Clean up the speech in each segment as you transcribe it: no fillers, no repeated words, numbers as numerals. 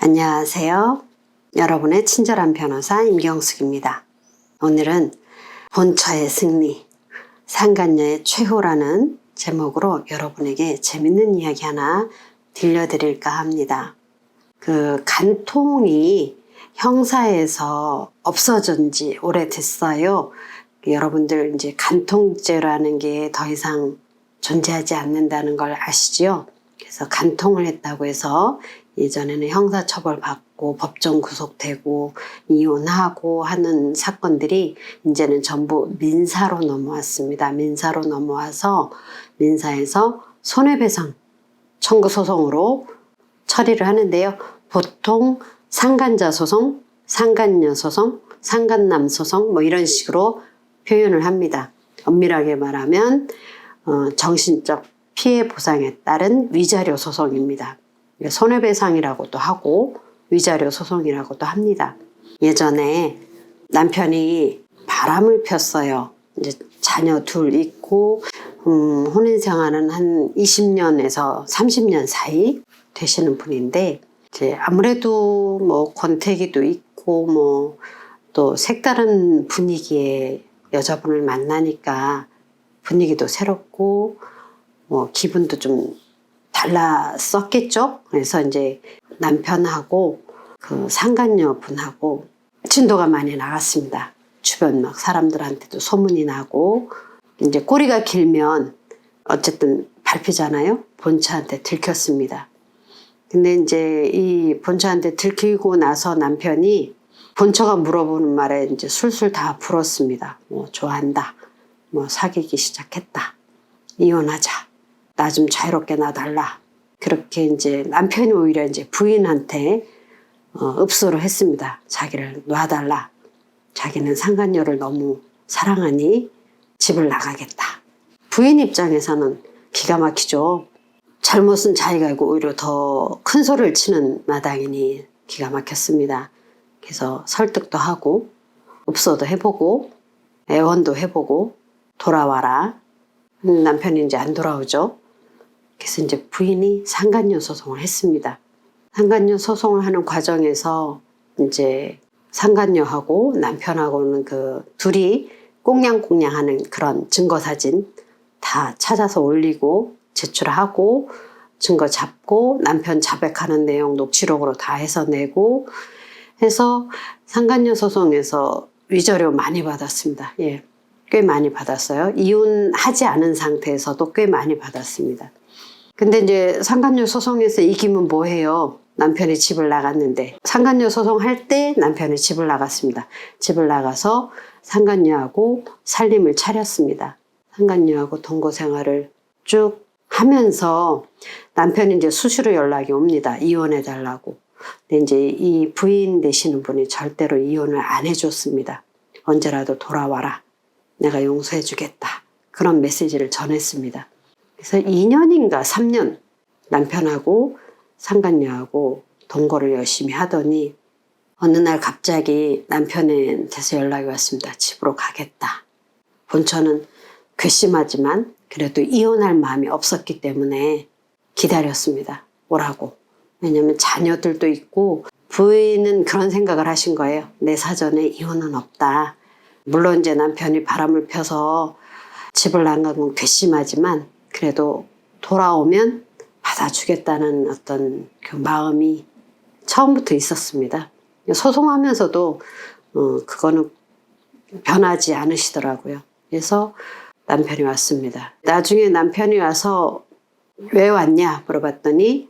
안녕하세요. 여러분의 친절한 변호사 임경숙입니다. 오늘은 본처의 승리, 상간녀의 최후라는 제목으로 여러분에게 재밌는 이야기 하나 들려드릴까 합니다. 그 간통이 형사에서 없어진 지 오래됐어요. 여러분들 이제 간통죄라는 게 더 이상 존재하지 않는다는 걸 아시죠? 그래서 간통을 했다고 해서 예전에는 형사처벌 받고 법정 구속되고 이혼하고 하는 사건들이 이제는 전부 민사로 넘어왔습니다. 민사로 넘어와서 민사에서 손해배상 청구 소송으로 처리를 하는데요. 보통 상간자 소송, 상간녀 소송, 상간남 소송 뭐 이런 식으로 표현을 합니다. 엄밀하게 말하면 정신적 피해 보상에 따른 위자료 소송입니다. 손해배상이라고도 하고 위자료 소송이라고도 합니다. 예전에 남편이 바람을 폈어요. 이제 자녀 둘 있고 혼인생활은 한 20년에서 30년 사이 되시는 분인데 이제 아무래도 뭐 권태기도 있고 뭐 또 색다른 분위기의 여자분을 만나니까 분위기도 새롭고 뭐 기분도 좀 달랐었겠죠. 그래서 이제 남편하고 그 상간녀 분하고 진도가 많이 나갔습니다. 주변 막 사람들한테도 소문이 나고 이제 꼬리가 길면 어쨌든 밟히잖아요. 본처한테 들켰습니다. 근데 이제 이 본처한테 들키고 나서 남편이 본처가 물어보는 말에 이제 술술 다 불었습니다. 뭐 좋아한다. 뭐 사귀기 시작했다. 이혼하자. 나 좀 자유롭게 놔달라. 그렇게 이제 남편이 오히려 이제 부인한테 읍소를 했습니다. 자기를 놔달라. 자기는 상간녀를 너무 사랑하니 집을 나가겠다. 부인 입장에서는 기가 막히죠. 잘못은 자기가 알고 오히려 더 큰 소리를 치는 마당이니 기가 막혔습니다. 그래서 설득도 하고 읍소도 해보고 애원도 해보고 돌아와라. 남편이 이제 안 돌아오죠. 그래서 이제 부인이 상간녀 소송을 했습니다. 상간녀 소송을 하는 과정에서 이제 상간녀하고 남편하고는 그 둘이 꽁냥꽁냥 하는 그런 증거사진 다 찾아서 올리고 제출하고 증거 잡고 남편 자백하는 내용 녹취록으로 다 해서 내고 해서 상간녀 소송에서 위자료 많이 받았습니다. 예, 꽤 많이 받았어요. 이혼하지 않은 상태에서도 꽤 많이 받았습니다. 근데 이제 상간녀 소송에서 이기면 뭐해요? 남편이 집을 나갔는데 상간녀 소송할 때 남편이 집을 나갔습니다. 집을 나가서 상간녀하고 살림을 차렸습니다. 상간녀하고 동거 생활을 쭉 하면서 남편이 이제 수시로 연락이 옵니다. 이혼해달라고. 근데 이제 이 부인 되시는 분이 절대로 이혼을 안 해줬습니다. 언제라도 돌아와라. 내가 용서해주겠다. 그런 메시지를 전했습니다. 그래서 2년인가 3년 남편하고 상간녀하고 동거를 열심히 하더니 어느 날 갑자기 남편한테서 연락이 왔습니다. 집으로 가겠다. 본처는 괘씸하지만 그래도 이혼할 마음이 없었기 때문에 기다렸습니다. 오라고. 왜냐하면 자녀들도 있고 부인은 그런 생각을 하신 거예요. 내 사전에 이혼은 없다. 물론 이제 남편이 바람을 펴서 집을 나간 건 괘씸하지만 그래도 돌아오면 받아주겠다는 어떤 그 마음이 처음부터 있었습니다. 소송하면서도 그거는 변하지 않으시더라고요. 그래서 남편이 왔습니다. 나중에 남편이 와서 왜 왔냐 물어봤더니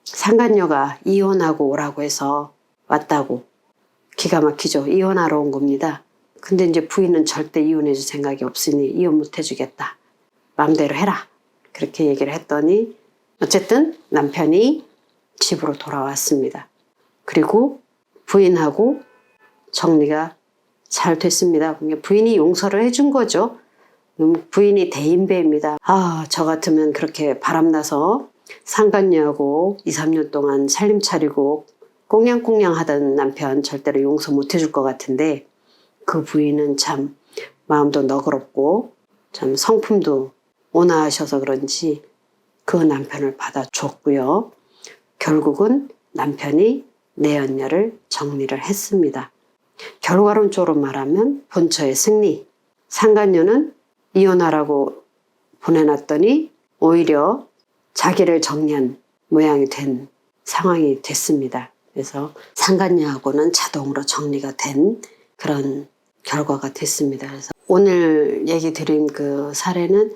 상간녀가 이혼하고 오라고 해서 왔다고. 기가 막히죠. 이혼하러 온 겁니다. 근데 이제 부인은 절대 이혼해줄 생각이 없으니 이혼 못 해주겠다. 마음대로 해라. 그렇게 얘기를 했더니 어쨌든 남편이 집으로 돌아왔습니다. 그리고 부인하고 정리가 잘 됐습니다. 부인이 용서를 해준 거죠. 부인이 대인배입니다. 저 같으면 그렇게 바람나서 상간녀하고 2, 3년 동안 살림 차리고 꽁냥꽁냥 하던 남편 절대로 용서 못 해줄 것 같은데 그 부인은 참 마음도 너그럽고 참 성품도 온화하셔서 그런지 그 남편을 받아줬고요. 결국은 남편이 내연녀를 정리를 했습니다. 결과론적으로 말하면 본처의 승리, 상간녀는 이혼하라고 보내놨더니 오히려 자기를 정리한 모양이 된 상황이 됐습니다. 그래서 상간녀하고는 자동으로 정리가 된 그런 결과가 됐습니다. 그래서 오늘 얘기 드린 그 사례는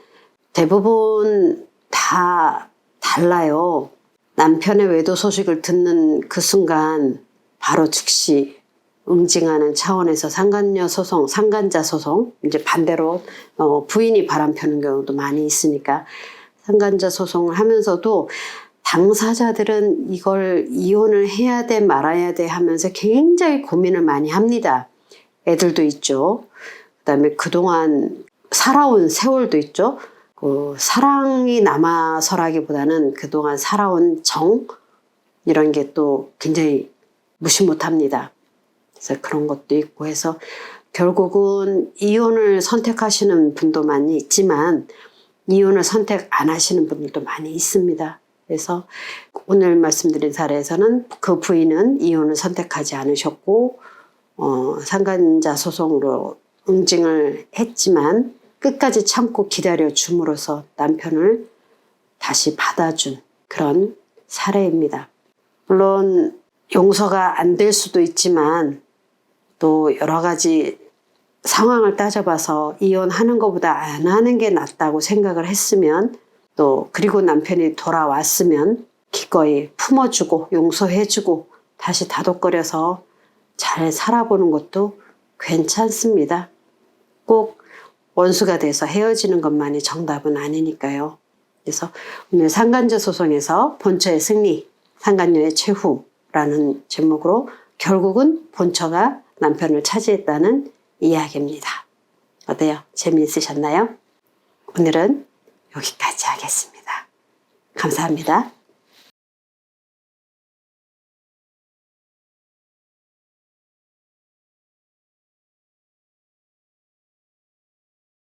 대부분 다 달라요. 남편의 외도 소식을 듣는 그 순간 바로 즉시 응징하는 차원에서 상간녀 소송, 상간자 소송, 이제 반대로 부인이 바람 펴는 경우도 많이 있으니까 상간자 소송을 하면서도 당사자들은 이걸 이혼을 해야 돼 말아야 돼 하면서 굉장히 고민을 많이 합니다. 애들도 있죠. 그다음에 그동안 살아온 세월도 있죠. 그 사랑이 남아서라기보다는 그동안 살아온 정 이런 게 또 굉장히 무시 못합니다. 그래서 그런 것도 있고 해서 결국은 이혼을 선택하시는 분도 많이 있지만 이혼을 선택 안 하시는 분들도 많이 있습니다. 그래서 오늘 말씀드린 사례에서는 그 부인은 이혼을 선택하지 않으셨고 상간자 소송으로 응징을 했지만 끝까지 참고 기다려 줌으로써 남편을 다시 받아준 그런 사례입니다. 물론 용서가 안 될 수도 있지만 또 여러 가지 상황을 따져봐서 이혼하는 것보다 안 하는 게 낫다고 생각을 했으면 또 그리고 남편이 돌아왔으면 기꺼이 품어주고 용서해주고 다시 다독거려서 잘 살아보는 것도 괜찮습니다. 꼭 원수가 돼서 헤어지는 것만이 정답은 아니니까요. 그래서 오늘 상간자 소송에서 본처의 승리, 상간녀의 최후라는 제목으로 결국은 본처가 남편을 차지했다는 이야기입니다. 어때요? 재미있으셨나요? 오늘은 여기까지 하겠습니다. 감사합니다.